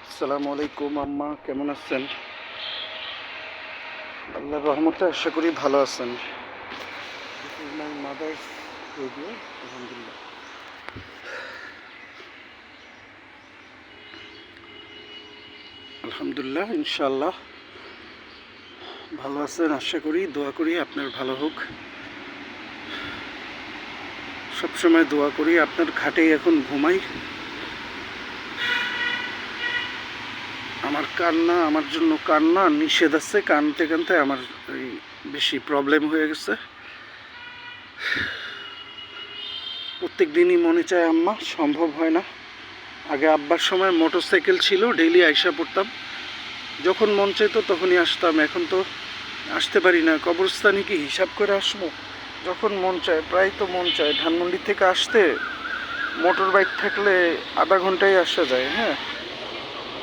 আসসালামু আলাইকুম আম্মা, কেমন আছেন? আল্লাহর রহমতে আশা করি ভালো আছেন। This is my mother's radio. আলহামদুলিল্লাহ, আলহামদুলিল্লাহ, ইনশাআল্লাহ ভালো আছেন। আশা করি, দোয়া করি আপনার ভালো হোক। সবসময় দোয়া করি আপনার খাটেই এখন ঘুমাই। আমার কান্না, আমার জন্য কান্না নিষেধ আছে। কানতে কানতে আমার এই বেশি প্রবলেম হয়ে গেছে। প্রত্যেক দিনই মনে চায় আম্মা, সম্ভব হয় না। আগে আব্বার সময় মোটরসাইকেল ছিল, ডেইলি আইসা পড়তাম। যখন মন চাইতো তখনই আসতাম। এখন তো আসতে পারি না। কবরস্থানে কি হিসাব করে আসবো? যখন মন চায়, প্রায় তো মন চায়। ধানমন্ডি থেকে আসতে মোটর বাইক থাকলে আধা ঘন্টায় আসা যায়। হ্যাঁ,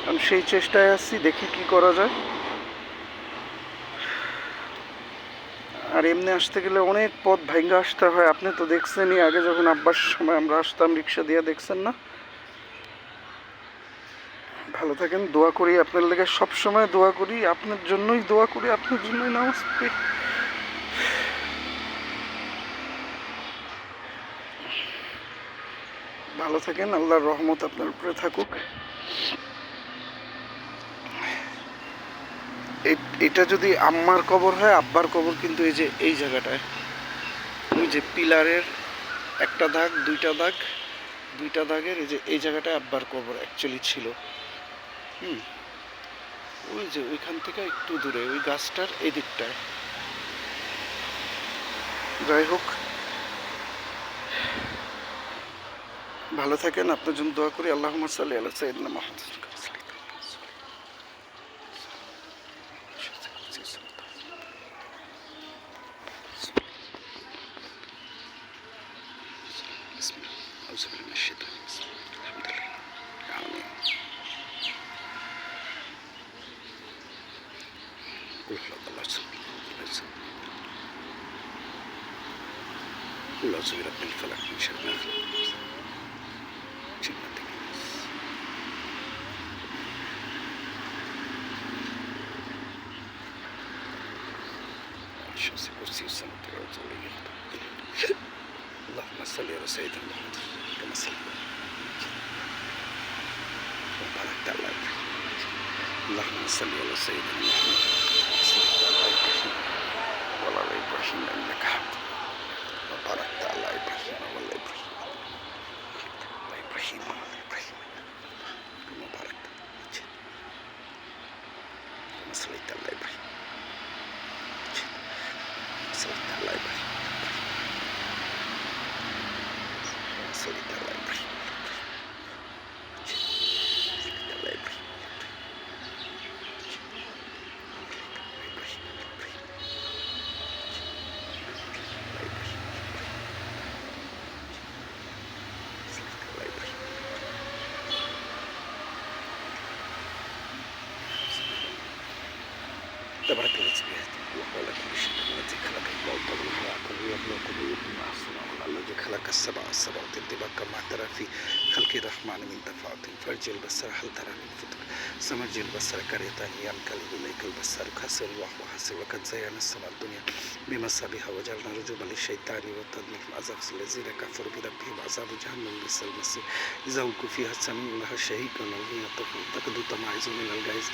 আমি সেই চেষ্টায় আছি, দেখি কি করা যায়। আর এমনি আসতে গেলে অনেক পথ ভাঙ্গা আসতে হয়। আপনি তো দেখছেনই, আগে যখন আব্বার সময় আমরা আসতাম রিক্সা দিয়ে, দেখছেন না? ভালো থাকেন, দোয়া করি আপনার লেগে, সবসময় দোয়া করি আপনার জন্যই, দোয়া করি আপনার জন্যই, নামাজ পড়ি। ভালো থাকেন, আল্লাহর রহমত আপনার উপরে থাকুক। এটা যদি আম্মার কবর হয়, আব্বার কবর কিন্তু এই যে এই জায়গাটায়, ওই যে পিলারের একটা দাগ, দুইটা দাগের এই যে এই জায়গাটায় আব্বার কবর অ্যাকচুয়ালি ছিল। ওই যে ওইখান থেকে একটু দূরে, ওই গাছটার এই দিকটায়। যাই হোক, ভালো থাকেন, আপনার জন্য দোয়া করি। আল্লাহুম্মা সাল্লি আলা সাইয়্যিদিনা Muhammad. اللهم صل على سيدنا محمد كما صليت وباركت على إبراهيم. اللهم صل على سيدنا محمد وصليت على إبراهيم وعلى آل إبراهيم إنك حميد. وباركت على إبراهيم وعلى إبراهيم وعلى إبراهيم كما باركت كما صليت على إبراهيم صليت على إبراهيم صليت على إبراهيم تبارك الذي بيده وهو على كل شيء الذي خلق الموت والحياة ليبلوكم أيكم أحسن عملا الذي خلق السبع طباقا ما ترى في خلق الرحمن من تفاوت فارجع البصر هل ترى من فطر سمرجع البصر كريتان ينقلب إليك البصر خاسر وهو حسير وقد زينا السماء الدنيا بمصابيح وجعلنا رجوما للشيطان وتدمير عذاب الذين كفروا بربهم عذاب جهنم بئس المصير إذا ألقوا فيها سمعوا لها شهيقا وهي تكاد تميز من الغيظ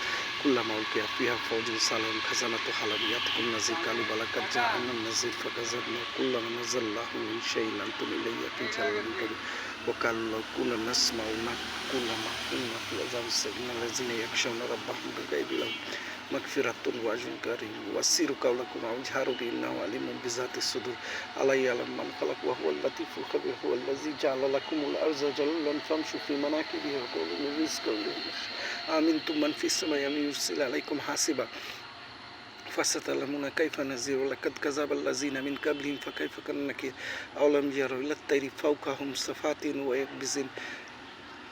كلما ألقي فيها فوج سالهم خزنتها لم يأتكم نذير قالوا بلى قد جاءنا النذير فكذبنا كلما نزل الله من شيء أنتم إليه في ضلال كبير وقالوا لو كنا نسمع نعقل ما كنا في العذاب السجن الذين يخشون ربهم بالغيب لهم مغفرة وأجر كريم وسيروا قولكم أو اجهروا به إنه عليم بذات الصدور ألا يعلم من خلق وهو اللطيف الخبير هو الذي جعل لكم الأرض ذلولا فامشوا في مناكبها وكلوا من رزقه آمنتم من في السماء أن يرسل عليكم حاسبا فستعلمون كيف نذير ولقد كذب الذين من قبلهم فكيف كان نكير أولم يروا إلى الطير فوقهم صفات ويقبضن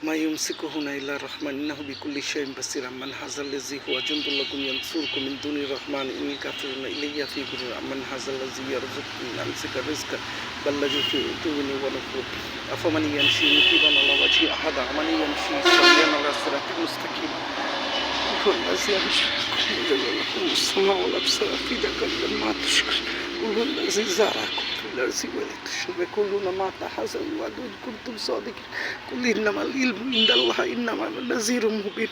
ما يمسكهن إلا الرحمن إنه بكل شيء بصير من هذا الذي هو جند لكم ينصركم من دون الرحمن إن الكافرون إلي في غرور من هذا الذي يرزقكم إن أمسك الرزق بل لجوا في عتو ونفور أفمن يمشي مكبا على وجهه أحد ومن يمشي سويا على صراط مستقيم هو الذي أنشأكم لكم السمع والأبصار في ذاك ما تشكر قل هو الذي زرعكم في الأرض ولتشرب يقولون ما تحزن وإن كنتم صادقين قل إنما العلم عند الله إنما أنا نذير مبين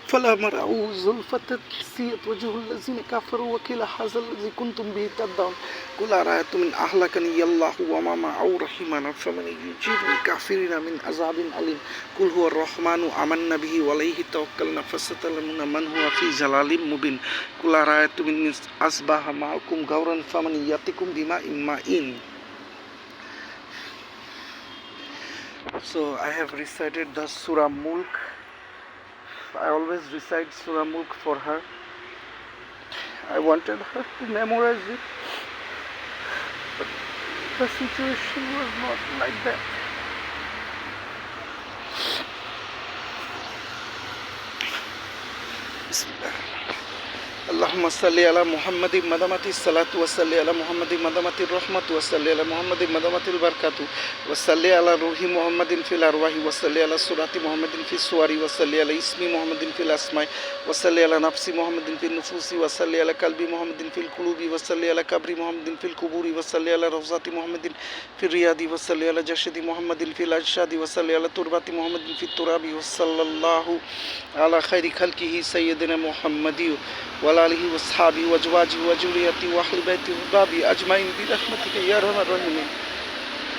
فلا مرعوا زلفة كسيت وجه الذين كفروا وكيل هذا الذي كنتم به تدعون قل أرأيتم إن أهلكني الله وما معه رحمنا فمن يجيب الكافرين من عذاب أليم قل هو الرحمن آمنا به وعليه توكلنا فستعلمون من هو في ضلال مبين قل أرأيتم إن أصبح معكم غورا فمن يأتيكم بماء معين. So I have recited the Surah Mulk. I always recite Surah Mulk for her. I wanted her to memorize it, but the situation was not like that. Bismillah. اللهم صل على محمد مدامة الصلاة وصل على محمد مدامة الرحمة وصل على محمد مدامة البركة وصل على روح محمد في الأرواح وصل على سورة محمد في السور وصل على اسم محمد في الأسماء وصل على نفس محمد في النفوس وصل على قلب محمد في القلوب وصل على قبر محمد في القبور وصل على روضة محمد في الرياض وصل على جسد محمد في الأجساد وصل على تربة محمد في التراب وصلى الله على خير خلقه سيدنا محمد وعلى آله وصحبه وأزواجه وذريته وأهل بيته وأحبابه أجمعين برحمتك يا أرحم الراحمين.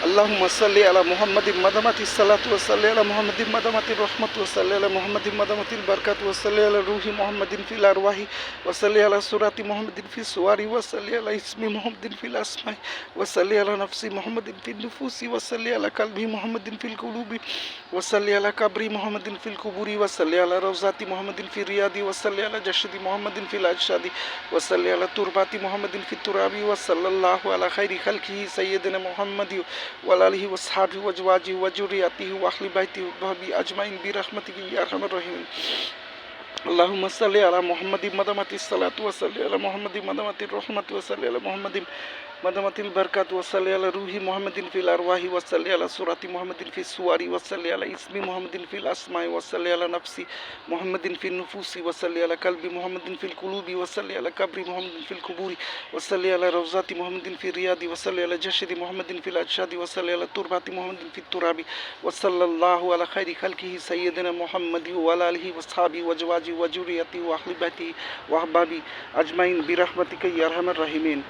اللهم صل على محمد مدامة الصلاة وصل على محمد مدامة الرحمة وصل على محمد مدامة البركة وصل على روح محمد في الأرواح وصل على سورة محمد في السور وصل على اسم محمد في الأسماء وصل على نفس محمد في النفوس وصل على قلب محمد في القلوب وصل على قبر محمد في القبور وصل على روضة محمد في الرياض وصل على جسد محمد في الأجساد وصل على تربة محمد في التراب وصلى الله على خير خلقه سيدنا محمد وعلى آله وصحبه وأزواجه وذريته وأهل بيته وأحبابه أجمعين برحمتك يا أرحم الراحمين. اللهم صل على محمد مدامة الصلاة وصل على محمد مدامة الرحمة وصل على محمد مدامة البركة وصل على روح محمد في الأرواح وصل على سورة محمد في السور وصل على اسم محمد في الأسماء وصل على نفس محمد في النفوس وصل على قلب محمد في القلوب وصل على قبر محمد في القبور وصل على روضة محمد في الرياض وصل على جسد محمد في الأجساد وصل على تربة محمد في التراب وصلى الله على خير خلقه سيدنا محمد وعلى آله وصحبه وأزواجه وذريته وأهل بيته وأحبابه أجمعين برحمتك يا أرحم الراحمين.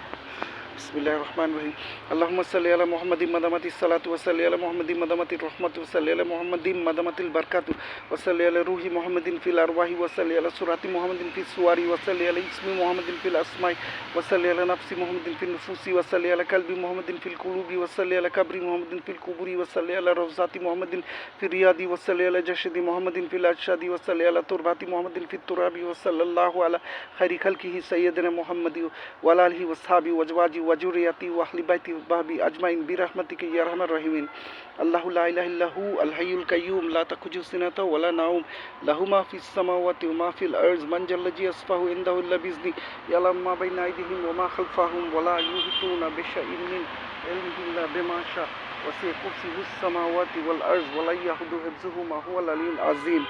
بسم الله الرحمن الرحيم. اللهم صل على محمد مدامة الصلاة وصل على محمد مدامة الرحمة وصل على محمد مدامة البركة وصل على روح محمد في الأرواح وصل على سورة محمد في السور وصل على اسم محمد في الأسماء وصل على نفس محمد في النفوس وصل على قلب محمد في القلوب وصل على قبر محمد في القبور وصل على روضة محمد في الرياض وصل على جسد محمد في الأجساد وصل على تربة محمد في التراب وصلى الله على خير خلقه سيدنا محمد وعلى آله وصحبه وأزواجه وذريته وأهل بيته وأحبابه أجمعين برحمتك يا أرحم الراحمين. الله لا إله إلا هو الحي القيوم لا تأخذه سنة ولا نوم له ما في السماوات وما في الأرض من ذا الذي يشفع عنده إلا بإذنه يعلم ما بين أيديهم وما خلفهم ولا يحيطون بشيء من علمه إلا بما شاء وسع كرسيه السماوات والأرض ولا يؤوده حفظهما هو العلي العظيم.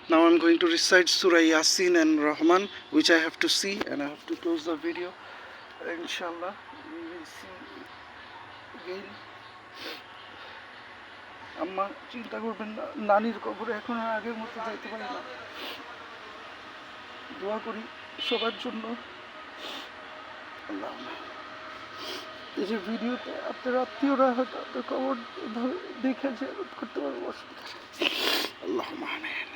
Now I'm going to recite Surah Yasin and Rahman, which I have to see, and I have to close the video. Inshallah, we will see again. আম্মা চিন্তা করবেন না, নানির কবরে এখন আর আগের মতো যাইতে পারি না। দোয়া করি সবার জন্য। আল্লাহ, এই যে ভিডিওতে আপনার আত্মীয়রা হয়তো আপনার কবর দেখে জিয়ারত করতে পারবো। আল্লাহুম্মা আমিন।